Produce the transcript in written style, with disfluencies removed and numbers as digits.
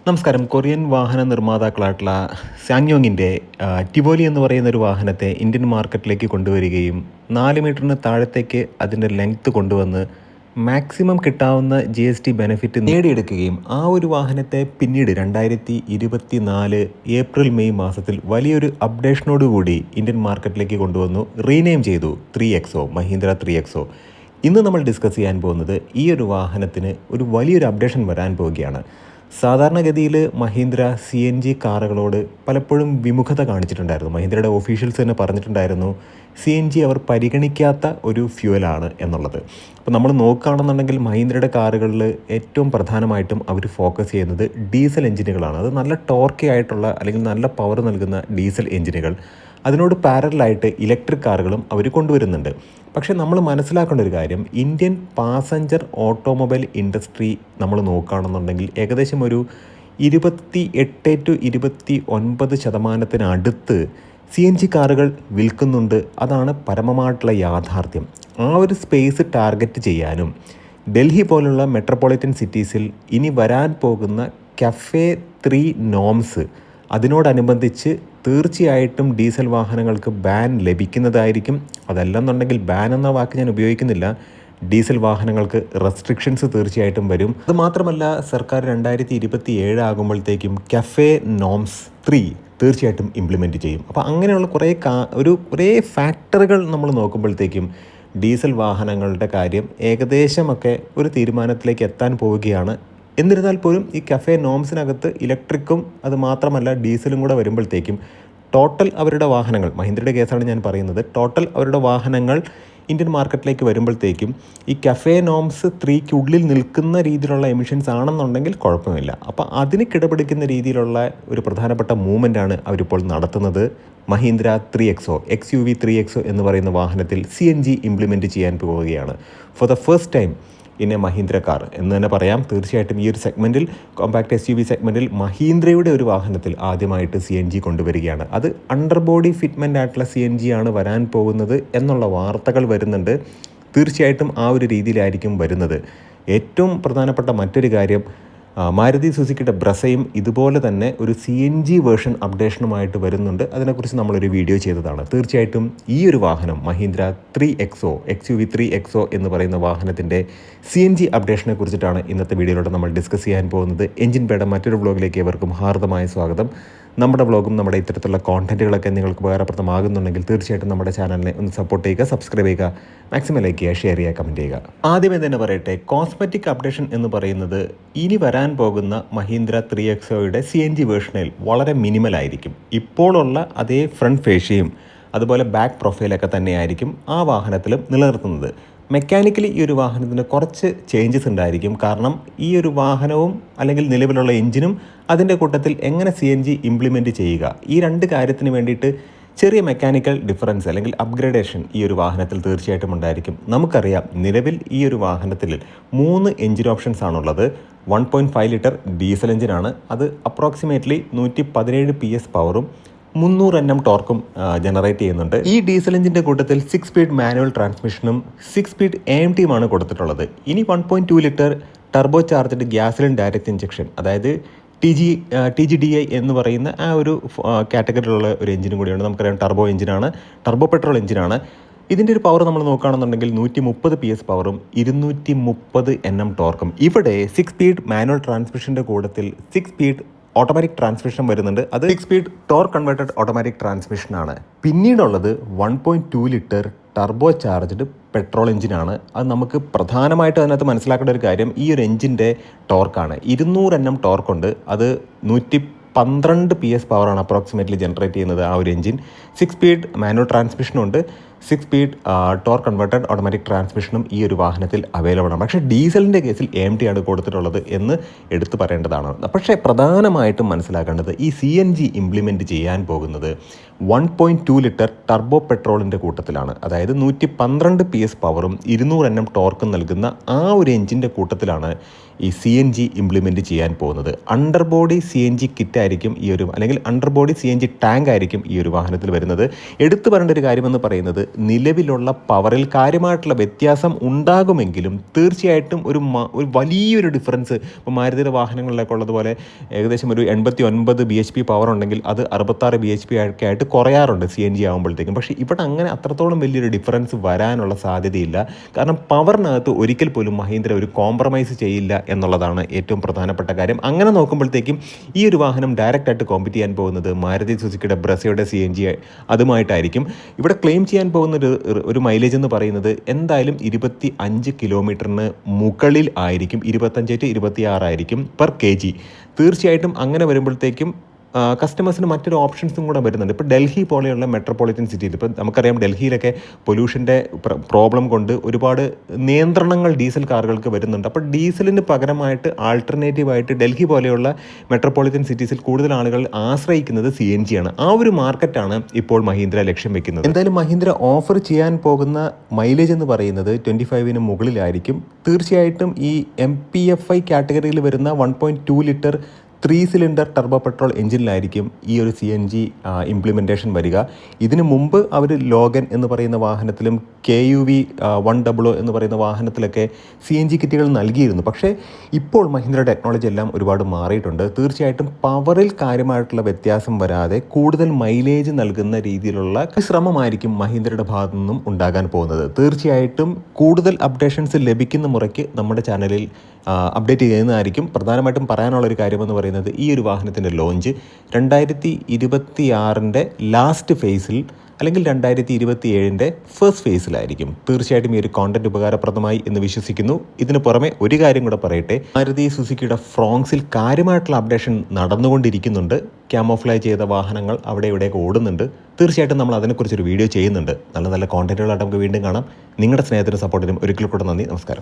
നമസ്കാരം. കൊറിയൻ വാഹന നിർമ്മാതാക്കളായിട്ടുള്ള സാങ്യോങ്ങിൻ്റെ ടിവോലി എന്ന് പറയുന്ന ഒരു വാഹനത്തെ ഇന്ത്യൻ മാർക്കറ്റിലേക്ക് കൊണ്ടുവരികയും 4 മീറ്ററിന് താഴത്തേക്ക് അതിൻ്റെ ലെങ്ത്ത് കൊണ്ടുവന്ന് മാക്സിമം കിട്ടാവുന്ന GST ബെനിഫിറ്റ് നേടിയെടുക്കുകയും ആ ഒരു വാഹനത്തെ പിന്നീട് 2024 ഏപ്രിൽ മെയ് മാസത്തിൽ വലിയൊരു അപ്ഡേഷനോടുകൂടി ഇന്ത്യൻ മാർക്കറ്റിലേക്ക് കൊണ്ടുവന്നു റീനെയിം ചെയ്തു 3XO മഹീന്ദ്ര 3XO. ഇന്ന് നമ്മൾ ഡിസ്കസ് ചെയ്യാൻ പോകുന്നത് ഈ ഒരു വാഹനത്തിന് ഒരു വലിയൊരു അപ്ഡേഷൻ വരാൻ പോവുകയാണ്. സാധാരണഗതിയിൽ മഹീന്ദ്ര CNG കാറുകളോട് പലപ്പോഴും വിമുഖത കാണിച്ചിട്ടുണ്ടായിരുന്നു. മഹീന്ദ്രയുടെ ഓഫീഷ്യൽസ് തന്നെ പറഞ്ഞിട്ടുണ്ടായിരുന്നു CNG അവർ പരിഗണിക്കാത്ത ഒരു ഫ്യൂവലാണ് എന്നുള്ളത്. അപ്പോൾ നമ്മൾ നോക്കുകയാണെന്നുണ്ടെങ്കിൽ മഹീന്ദ്രയുടെ കാറുകളിൽ ഏറ്റവും പ്രധാനമായിട്ടും അവർ ഫോക്കസ് ചെയ്യുന്നത് ഡീസൽ എഞ്ചിനുകളാണ്. അത് നല്ല ടോർക്കി ആയിട്ടുള്ള അല്ലെങ്കിൽ നല്ല പവർ നൽകുന്ന ഡീസൽ എഞ്ചിനുകൾ, അതിനോട് പാരലായിട്ട് ഇലക്ട്രിക് കാറുകളും അവർ കൊണ്ടുവരുന്നുണ്ട്. പക്ഷേ നമ്മൾ മനസ്സിലാക്കേണ്ട ഒരു കാര്യം, ഇന്ത്യൻ പാസഞ്ചർ ഓട്ടോമൊബൈൽ ഇൻഡസ്ട്രി നമ്മൾ നോക്കുകയാണെന്നുണ്ടെങ്കിൽ ഏകദേശം ഒരു 28 to 29% CNG കാറുകൾ വിൽക്കുന്നുണ്ട്. അതാണ് പരമമായിട്ടുള്ള യാഥാർത്ഥ്യം. ആ ഒരു സ്പേസ് ടാർഗറ്റ് ചെയ്യാനും ഡൽഹി പോലുള്ള മെട്രോപൊളിറ്റൻ സിറ്റീസിൽ ഇനി വരാൻ പോകുന്ന കഫേ 3 നോംസ് അതിനോടനുബന്ധിച്ച് തീർച്ചയായിട്ടും ഡീസൽ വാഹനങ്ങൾക്ക് ബാൻ ലഭിക്കുന്നതായിരിക്കും. അതല്ലെന്നുണ്ടെങ്കിൽ ബാൻ എന്ന വാക്ക് ഞാൻ ഉപയോഗിക്കുന്നില്ല, ഡീസൽ വാഹനങ്ങൾക്ക് റെസ്ട്രിക്ഷൻസ് തീർച്ചയായിട്ടും വരും. അതുമാത്രമല്ല, സർക്കാർ 2027 ആകുമ്പോഴത്തേക്കും കഫേ നോംസ് 3 തീർച്ചയായിട്ടും ഇംപ്ലിമെൻറ്റ് ചെയ്യും. അപ്പോൾ അങ്ങനെയുള്ള കുറേ ഫാക്ടറുകൾ നമ്മൾ നോക്കുമ്പോഴത്തേക്കും ഡീസൽ വാഹനങ്ങളുടെ കാര്യം ഏകദേശമൊക്കെ ഒരു തീരുമാനത്തിലേക്ക് എത്താൻ പോവുകയാണ്. എന്നിരുന്നാൽ പോലും ഈ കഫേ നോംസിനകത്ത് ഇലക്ട്രിക്കും അത് മാത്രമല്ല ഡീസലും കൂടെ വരുമ്പോഴത്തേക്കും ടോട്ടൽ അവരുടെ വാഹനങ്ങൾ, മഹീന്ദ്രയുടെ കേസാണ് ഞാൻ പറയുന്നത്, ടോട്ടൽ അവരുടെ വാഹനങ്ങൾ ഇന്ത്യൻ മാർക്കറ്റിലേക്ക് വരുമ്പോഴത്തേക്കും ഈ കഫേ നോംസ് 3-ക്കുള്ളിൽ നിൽക്കുന്ന രീതിയിലുള്ള എമിഷൻസ് ആണെന്നുണ്ടെങ്കിൽ കുഴപ്പമില്ല. അപ്പോൾ അതിന് കിടപിടിക്കുന്ന രീതിയിലുള്ള ഒരു പ്രധാനപ്പെട്ട മൂവ്മെൻ്റാണ് അവരിപ്പോൾ നടത്തുന്നത്. മഹീന്ദ്ര 3XO XUV 3XO എന്ന് പറയുന്ന വാഹനത്തിൽ CNG ഇംപ്ലിമെൻറ്റ് ചെയ്യാൻ പോവുകയാണ്. For the first time in A Mahindra car എന്ന് തന്നെ പറയാം. തീർച്ചയായിട്ടും ഈ ഒരു സെഗ്മെൻറ്റിൽ, കോമ്പാക്ട് SUV സെഗ്മെൻറ്റിൽ മഹീന്ദ്രയുടെ ഒരു വാഹനത്തിൽ ആദ്യമായിട്ട് CNG കൊണ്ടുവരികയാണ്. അത് അണ്ടർ ബോഡി ഫിറ്റ്മെൻ്റ് ആയിട്ടുള്ള CNG ആണ് വരാൻ പോകുന്നത് എന്നുള്ള വാർത്തകൾ വരുന്നുണ്ട്. തീർച്ചയായിട്ടും ആ ഒരു രീതിയിലായിരിക്കും വരുന്നത്. ഏറ്റവും പ്രധാനപ്പെട്ട മറ്റൊരു കാര്യം, മാരുതി സുസുക്കിയുടെ ബ്രസയും ഇതുപോലെ തന്നെ ഒരു CNG വേർഷൻ അപ്ഡേഷനുമായിട്ട് വരുന്നുണ്ട്. അതിനെക്കുറിച്ച് നമ്മളൊരു വീഡിയോ ചെയ്തതാണ്. തീർച്ചയായിട്ടും ഈ ഒരു വാഹനം മഹീന്ദ്ര 3XO XUV 3XO എന്ന് പറയുന്ന വാഹനത്തിൻ്റെ CNG അപ്ഡേഷനെ കുറിച്ചിട്ടാണ് ഇന്നത്തെ വീഡിയോയിലൂടെ നമ്മൾ ഡിസ്കസ് ചെയ്യാൻ പോകുന്നത്. എഞ്ചിൻ ബേയുടെ മറ്റൊരു വ്ളോഗിലേക്ക് ഏവർക്കും ഹാർദമായ സ്വാഗതം. നമ്മുടെ വ്ളോഗും നമ്മുടെ ഇത്തരത്തിലുള്ള കോണ്ടൻറ്റുകളൊക്കെ നിങ്ങൾക്ക് ഉപകാരപ്രദമാകുന്നുണ്ടെങ്കിൽ തീർച്ചയായിട്ടും നമ്മുടെ ചാനലിനെ ഒന്ന് സപ്പോർട്ട് ചെയ്യുക, സബ്സ്ക്രൈബ് ചെയ്യുക, മാക്സിമം ലൈക്ക് ചെയ്യുക, ഷെയർ ചെയ്യുക, കമൻറ്റ് ചെയ്യുക. ആദ്യമേ തന്നെ പറയട്ടെ, കോസ്മെറ്റിക് അപ്ഡേഷൻ എന്ന് പറയുന്നത് ഇനി വരാൻ പോകുന്ന മഹീന്ദ്ര 3XOയുടെ CNG വേർഷനിൽ വളരെ മിനിമലായിരിക്കും. ഇപ്പോഴുള്ള അതേ ഫ്രണ്ട് ഫേഷ്യയും അതുപോലെ ബാക്ക് പ്രൊഫൈലൊക്കെ തന്നെയായിരിക്കും ആ വാഹനത്തിലും നിലനിർത്തുന്നത്. മെക്കാനിക്കലി ഈ ഒരു വാഹനത്തിന് കുറച്ച് ചേഞ്ചസ് ഉണ്ടായിരിക്കും. കാരണം ഈ ഒരു വാഹനവും അല്ലെങ്കിൽ നിലവിലുള്ള എഞ്ചിനും അതിൻ്റെ കൂട്ടത്തിൽ എങ്ങനെ CNG ഇംപ്ലിമെൻറ്റ് ചെയ്യുക, ഈ രണ്ട് കാര്യത്തിന് വേണ്ടിയിട്ട് ചെറിയ മെക്കാനിക്കൽ ഡിഫറൻസ് അല്ലെങ്കിൽ അപ്ഗ്രേഡേഷൻ ഈ ഒരു വാഹനത്തിൽ തീർച്ചയായിട്ടും ഉണ്ടായിരിക്കും. നമുക്കറിയാം, നിലവിൽ ഈ ഒരു വാഹനത്തിൽ 3 എഞ്ചിൻ ഓപ്ഷൻസ് ആണുള്ളത്. 1.5 ലിറ്റർ ഡീസൽ എഞ്ചിനാണ്. അത് അപ്രോക്സിമേറ്റ്ലി 117 PS പവറും 300 Nm ടോർക്കും ജനറേറ്റ് ചെയ്യുന്നുണ്ട്. ഈ ഡീസൽ എഞ്ചിൻ്റെ കൂട്ടത്തിൽ 6 സ്പീഡ് മാനുവൽ ട്രാൻസ്മിഷനും 6 സ്പീഡ് AMTയുമാണ് കൊടുത്തിട്ടുള്ളത്. ഇനി 1.2 litre turbo charged gasoline direct injection, അതായത് TGDI എന്ന് പറയുന്ന ആ ഒരു കാറ്റഗറിയിലുള്ള ഒരു എഞ്ചിനും കൂടിയുണ്ട്. നമുക്കറിയാം ടർബോ എഞ്ചിനാണ്, ടർബോ പെട്രോൾ എഞ്ചിനാണ്. ഇതിൻ്റെ ഒരു പവർ നമ്മൾ നോക്കുകയാണെന്നുണ്ടെങ്കിൽ 130 PS പവറും 230 Nm ടോർക്കും. ഇവിടെ 6 സ്പീഡ് മാനുവൽ ട്രാൻസ്മിഷൻ്റെ കൂട്ടത്തിൽ 6 സ്പീഡ് ഓട്ടോമാറ്റിക് ട്രാൻസ്മിഷൻ വരുന്നുണ്ട്. അത് 6 സ്പീഡ് ടോർക്ക് കൺവേർട്ടഡ് ഓട്ടോമാറ്റിക് ട്രാൻസ്മിഷനാണ്. പിന്നീടുള്ളത് 1.2 ലിറ്റർ ടർബോ ചാർജ്ഡ് പെട്രോൾ എഞ്ചിനാണ്. അത് നമുക്ക് പ്രധാനമായിട്ട് അതിനകത്ത് മനസ്സിലാക്കേണ്ട ഒരു കാര്യം, ഈ ഒരു എഞ്ചിൻ്റെ ടോർക്കാണ്. 200 Nm ടോർക്കുണ്ട്. അത് 112 PS പവറാണ് അപ്രോക്സിമേറ്റ്ലി ജനറേറ്റ് ചെയ്യുന്നത് ആ ഒരു എഞ്ചിൻ. 6 സ്പീഡ് മാനുവൽ ട്രാൻസ്മിഷനുണ്ട്, 6 സ്പീഡ് ടോർക്ക് കൺവേർട്ടഡ് ഓട്ടോമാറ്റിക് ട്രാൻസ്മിഷനും ഈ ഒരു വാഹനത്തിൽ അവൈലബിൾ ആണ്. പക്ഷേ ഡീസലിൻ്റെ കേസിൽ AMT ആണ് കൊടുത്തിട്ടുള്ളത് എന്ന് എടുത്തു പറയേണ്ടതാണ്. പക്ഷേ പ്രധാനമായിട്ടും മനസ്സിലാക്കേണ്ടത്, ഈ CNG ഇംപ്ലിമെൻറ്റ് ചെയ്യാൻ പോകുന്നത് 1.2 ലിറ്റർ ടർബോ പെട്രോളിൻ്റെ കൂട്ടത്തിലാണ്. അതായത് 112 PS പവറും 200 Nm ടോർക്കും നൽകുന്ന ആ ഒരു എഞ്ചിൻ്റെ കൂട്ടത്തിലാണ് ഈ CNG ഇംപ്ലിമെൻറ്റ് ചെയ്യാൻ പോകുന്നത്. അണ്ടർ ബോഡി CNG കിറ്റായിരിക്കും ഈ ഒരു, അല്ലെങ്കിൽ അണ്ടർ ബോഡി CNG ടാങ്ക് ആയിരിക്കും ഈ ഒരു വാഹനത്തിൽ വരുന്നത്. എടുത്തു പറയേണ്ട ഒരു കാര്യമെന്ന് പറയുന്നത്, നിലവിലുള്ള പവറിൽ കാര്യമായിട്ടുള്ള വ്യത്യാസം ഉണ്ടാകുമെങ്കിലും തീർച്ചയായിട്ടും ഒരു വലിയൊരു ഡിഫറൻസ് ഇപ്പോൾ മാരുതിയുടെ വാഹനങ്ങളിലൊക്കെ ഉള്ളതുപോലെ ഏകദേശം ഒരു 89 BHP പവർ ഉണ്ടെങ്കിൽ അത് 66 BHP ഒക്കെ ആയിട്ട് കുറയാറുണ്ട് CNG ആകുമ്പോഴത്തേക്കും. പക്ഷേ ഇവിടെ അങ്ങനെ അത്രത്തോളം വലിയൊരു ഡിഫറൻസ് വരാനുള്ള സാധ്യതയില്ല. കാരണം പവറിനകത്ത് ഒരിക്കൽ പോലും മഹീന്ദ്ര ഒരു കോംപ്രമൈസ് ചെയ്യില്ല എന്നുള്ളതാണ് ഏറ്റവും പ്രധാനപ്പെട്ട കാര്യം. അങ്ങനെ നോക്കുമ്പോഴത്തേക്കും ഈ ഒരു വാഹനം ഡയറക്റ്റായിട്ട് കോമ്പറ്റ് ചെയ്യാൻ പോകുന്നത് മാരുതി സുസുക്കിയുടെ ബ്രസയുടെ CNG അതുമായിട്ടായിരിക്കും. ഇവിടെ ക്ലെയിം ചെയ്യാൻ പോകുന്ന ഒരു മൈലേജ് എന്ന് പറയുന്നത് എന്തായാലും 25 കിലോമീറ്ററിന് മുകളിൽ ആയിരിക്കും. 25 to 26 ആയിരിക്കും പെർ kg. തീർച്ചയായിട്ടും അങ്ങനെ വരുമ്പോഴത്തേക്കും കസ്റ്റമേഴ്സിന് മറ്റൊരു ഓപ്ഷൻസും കൂടെ വരുന്നുണ്ട്. ഇപ്പോൾ ഡൽഹി പോലെയുള്ള മെട്രോപൊളിറ്റൻ സിറ്റിയിൽ ഇപ്പോൾ നമുക്കറിയാം ഡൽഹിയിലൊക്കെ പൊല്യൂഷൻ്റെ പ്രോബ്ലം കൊണ്ട് ഒരുപാട് നിയന്ത്രണങ്ങൾ ഡീസൽ കാറുകൾക്ക് വരുന്നുണ്ട്. അപ്പോൾ ഡീസലിന് പകരമായിട്ട് ആൾട്ടർനേറ്റീവായിട്ട് ഡൽഹി പോലെയുള്ള മെട്രോപൊളിറ്റൻ സിറ്റീസിൽ കൂടുതൽ ആളുകൾ ആശ്രയിക്കുന്നത് CNG ആണ്. ആ ഒരു മാർക്കറ്റാണ് ഇപ്പോൾ മഹീന്ദ്ര ലക്ഷ്യം വെക്കുന്നത്. എന്തായാലും മഹീന്ദ്ര ഓഫർ ചെയ്യാൻ പോകുന്ന മൈലേജ് എന്ന് പറയുന്നത് 25 മുകളിലായിരിക്കും. തീർച്ചയായിട്ടും ഈ MPFI കാറ്റഗറിയിൽ വരുന്ന 1.2 ലിറ്റർ 3 സിലിണ്ടർ ടർബോ പെട്രോൾ എഞ്ചിനിലായിരിക്കും ഈ ഒരു CNG ഇംപ്ലിമെൻറ്റേഷൻ വരിക. ഇതിനു മുമ്പ് അവർ ലോഗൻ എന്ന് പറയുന്ന വാഹനത്തിലും KUV 100 എന്ന് പറയുന്ന വാഹനത്തിലൊക്കെ CNG കിറ്റുകൾ നൽകിയിരുന്നു. പക്ഷേ ഇപ്പോൾ മഹീന്ദ്ര ടെക്നോളജി എല്ലാം ഒരുപാട് മാറിയിട്ടുണ്ട്. തീർച്ചയായിട്ടും പവറിൽ കാര്യമായിട്ടുള്ള വ്യത്യാസം വരാതെ കൂടുതൽ മൈലേജ് നൽകുന്ന രീതിയിലുള്ള ശ്രമമായിരിക്കും മഹീന്ദ്രയുടെ ഭാഗത്തു നിന്നും ഉണ്ടാകാൻ പോകുന്നത്. തീർച്ചയായിട്ടും കൂടുതൽ അപ്ഡേഷൻസ് ലഭിക്കുന്ന മുറയ്ക്ക് നമ്മുടെ ചാനലിൽ അപ്ഡേറ്റ് ചെയ്യുന്നതായിരിക്കും. പ്രധാനമായിട്ടും പറയാനുള്ളൊരു കാര്യമെന്ന് പറയുന്നത് ഈ ഒരു വാഹനത്തിൻ്റെ ലോഞ്ച് 2026 ലാസ്റ്റ് ഫേസിൽ അല്ലെങ്കിൽ 2027 ഫസ്റ്റ് ഫേസിലായിരിക്കും. തീർച്ചയായിട്ടും ഈ ഒരു കോണ്ടന്റ് ഉപകാരപ്രദമായി എന്ന് വിശ്വസിക്കുന്നു. ഇതിന് പുറമെ ഒരു കാര്യം കൂടെ പറയട്ടെ, മാരുതി സുസുക്കിയുടെ ഫ്രോങ്സിൽ കാര്യമായിട്ടുള്ള അപ്ഡേഷൻ നടന്നുകൊണ്ടിരിക്കുന്നുണ്ട്. ക്യാമോഫ്ലാജ് ചെയ്ത വാഹനങ്ങൾ അവിടെ ഇവിടെയൊക്കെ ഓടുന്നുണ്ട്. തീർച്ചയായിട്ടും നമ്മൾ അതിനെക്കുറിച്ചൊരു വീഡിയോ ചെയ്യുന്നുണ്ട്. നല്ല നല്ല കോണ്ടന്റുകളായിട്ട് നമുക്ക് വീണ്ടും കാണാം. നിങ്ങളുടെ സ്നേഹത്തിനും സപ്പോർട്ടിനും ഒരിക്കൽ കൂടെ നന്ദി. നമസ്കാരം.